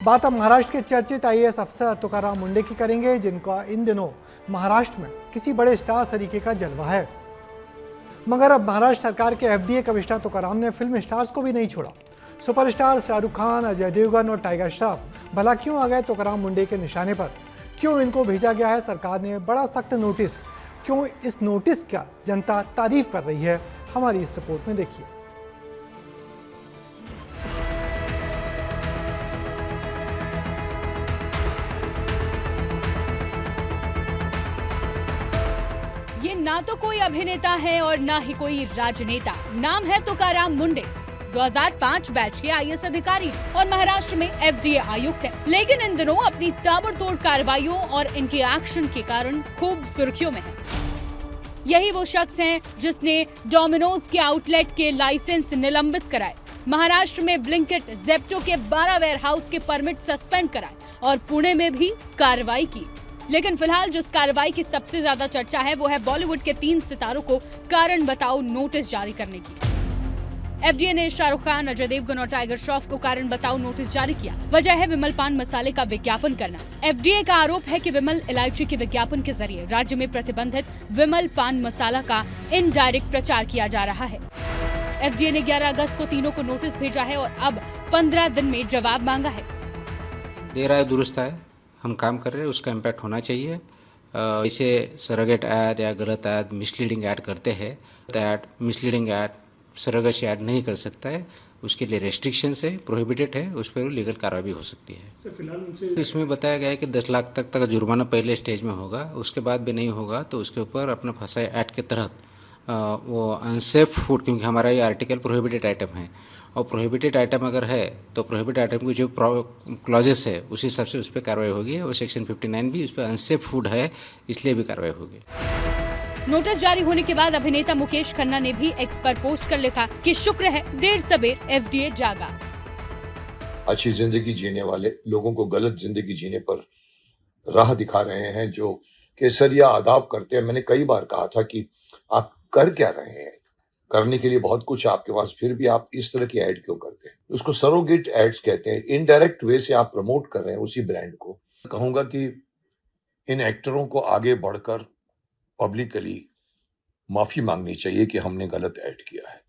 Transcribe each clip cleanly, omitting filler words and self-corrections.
बात अब महाराष्ट्र के चर्चित आईएएस अफसर तुकाराम मुंडे की करेंगे, जिनका इन दिनों महाराष्ट्र में किसी बड़े स्टार तरीके का जलवा है। मगर अब महाराष्ट्र सरकार के एफडीए कमिश्नर तुकाराम ने फिल्म स्टार्स को भी नहीं छोड़ा। सुपरस्टार शाहरुख खान, अजय देवगन और टाइगर श्रॉफ भला क्यों आ गए तुकाराम मुंडे के निशाने पर? क्यों इनको भेजा गया है सरकार ने बड़ा सख्त नोटिस? क्यों इस नोटिस का जनता तारीफ कर रही है? हमारी इस रिपोर्ट में देखिए। ये ना तो कोई अभिनेता है और ना ही कोई राजनेता। नाम है तुकाराम मुंडे। 2005 बैच के आईएएस अधिकारी और महाराष्ट्र में एफडीए आयुक्त हैं। लेकिन इन दिनों अपनी ताबड़तोड़ कार्रवाइयों और इनके एक्शन के कारण खूब सुर्खियों में है। यही वो शख्स हैं जिसने डोमिनोज के आउटलेट के लाइसेंस निलंबित कराए, महाराष्ट्र में ब्लिंकिट, जेप्टो के 12 वेयरहाउस के परमिट सस्पेंड कराए और पुणे में भी कार्रवाई की। लेकिन फिलहाल जिस कार्रवाई की सबसे ज्यादा चर्चा है वो है बॉलीवुड के 3 सितारों को कारण बताओ नोटिस जारी करने की। एफडीए ने शाहरुख खान, अजय देवगन और टाइगर श्रॉफ को कारण बताओ नोटिस जारी किया। वजह है विमल पान मसाले का विज्ञापन करना। एफडीए का आरोप है कि विमल इलायची के विज्ञापन के जरिए राज्य में प्रतिबंधित विमल पान मसाला का इनडायरेक्ट प्रचार किया जा रहा है। एफडीए ने 11 अगस्त को तीनों को नोटिस भेजा है और अब 15 दिन में जवाब मांगा है। दे रहा है, दुरुस्त है, हम काम कर रहे हैं, उसका इम्पैक्ट होना चाहिए। इसे सरोगेट ऐड या गलत ऐड, मिसलीडिंग ऐड करते हैं, add misleading add, surrogacy add नहीं कर सकता है, उसके लिए रेस्ट्रिक्शंस है, प्रोहिबिटेड है, उस पर लीगल कार्रवाई भी हो सकती है। फिलहाल इसमें बताया गया है कि 10 लाख तक जुर्माना पहले स्टेज में होगा, उसके बाद भी नहीं होगा तो उसके ऊपर अपना फंसाई एक्ट के तहत वो अनसेफ फूड, क्योंकि हमारा ये आर्टिकल प्रोहिबिटेड आइटम है और प्रोहिबिटेड आइटम अगर है तो प्रोहिबिटेड आइटम की जो क्लॉजेस है उसी हिसाब से उस पर कार्रवाई होगी और सेक्शन 59 भी उस पर अनसेफ फूड है, इसलिए भी कार्रवाई होगी। नोटिस जारी होने के बाद अभिनेता मुकेश खन्ना ने भी एक्स पर पोस्ट कर लिखा कि शुक्र है देर सबेर एफडीए जागा। अच्छी जिंदगी जीने वाले लोगों को गलत जिंदगी जीने पर राह दिखा रहे हैं, जो केसरिया आदाब करते हैं। मैंने कई बार कहा था कि आप कर क्या रहे हैं, करने के लिए बहुत कुछ आपके पास, फिर भी आप इस तरह की ऐड क्यों करते हैं? उसको सरोगेट एड्स कहते हैं। इनडायरेक्ट वे से आप प्रमोट कर रहे हैं उसी ब्रांड को। कहूंगा कि इन एक्टरों को आगे बढ़कर पब्लिकली माफी मांगनी चाहिए कि हमने गलत ऐड किया है।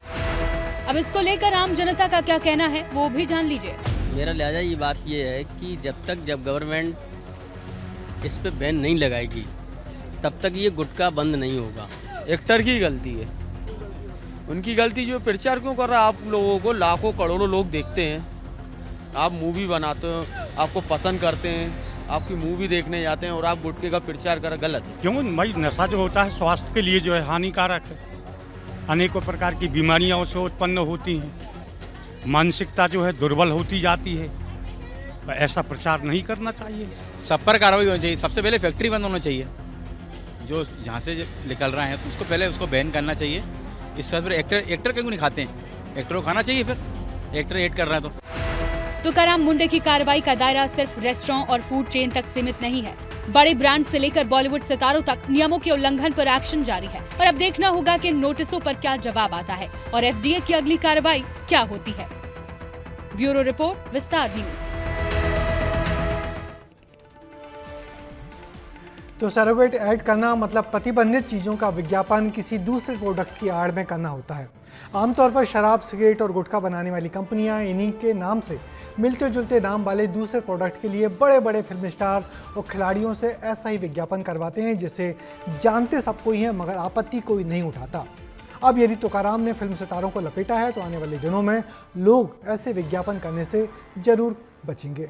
अब इसको लेकर आम जनता का क्या कहना है वो भी जान लीजिए। मेरा लिहाजा ये बात ये है कि जब गवर्नमेंट इस पे बैन नहीं लगाएगी तब तक ये गुटखा बंद नहीं होगा। एक्टर की गलती है, उनकी गलती। जो प्रचार क्यों कर रहा है? आप लोगों को लाखों करोड़ों लोग देखते हैं, आप मूवी बनाते हो, आपको पसंद करते हैं, आपकी मूवी देखने जाते हैं और आप गुटखे का प्रचार कर, गलत है। क्यों भाई? नशा जो होता है स्वास्थ्य के लिए जो है हानिकारक है, अनेकों प्रकार की बीमारियां उससे उत्पन्न होती हैं, मानसिकता जो है दुर्बल होती जाती है। ऐसा प्रचार नहीं करना चाहिए। सब पर कार्रवाई होनी चाहिए। सबसे पहले फैक्ट्री बंद होना चाहिए, जो जहाँ से निकल रहा है तो उसको पहले उसको बैन करना चाहिए। इसके बाद फिर एक्टर क्यों नहीं खाते हैं? एक्टर को खाना चाहिए, फिर एक्टर एड कर रहा है तो। तुकाराम मुंडे की कार्रवाई का दायरा सिर्फ रेस्टोरेंट और फूड चेन तक सीमित नहीं है। बड़े ब्रांड से लेकर बॉलीवुड सितारों तक नियमों के उल्लंघन पर एक्शन जारी है और अब देखना होगा कि नोटिसों पर क्या जवाब आता है और एफडीए की अगली कार्रवाई क्या होती है। ब्यूरो रिपोर्ट, विस्तार न्यूज। तो सरोगेट ऐड करना मतलब प्रतिबंधित चीज़ों का विज्ञापन किसी दूसरे प्रोडक्ट की आड़ में करना होता है। आमतौर पर शराब, सिगरेट और गुटखा बनाने वाली कंपनियां इन्हीं के नाम से मिलते जुलते नाम वाले दूसरे प्रोडक्ट के लिए बड़े बड़े फिल्म स्टार और खिलाड़ियों से ऐसा ही विज्ञापन करवाते हैं, जिसे जानते सब कोई हैं मगर आपत्ति कोई नहीं उठाता। अब यदि तुकाराम ने फिल्म सितारों को लपेटा है तो आने वाले दिनों में लोग ऐसे विज्ञापन करने से जरूर बचेंगे।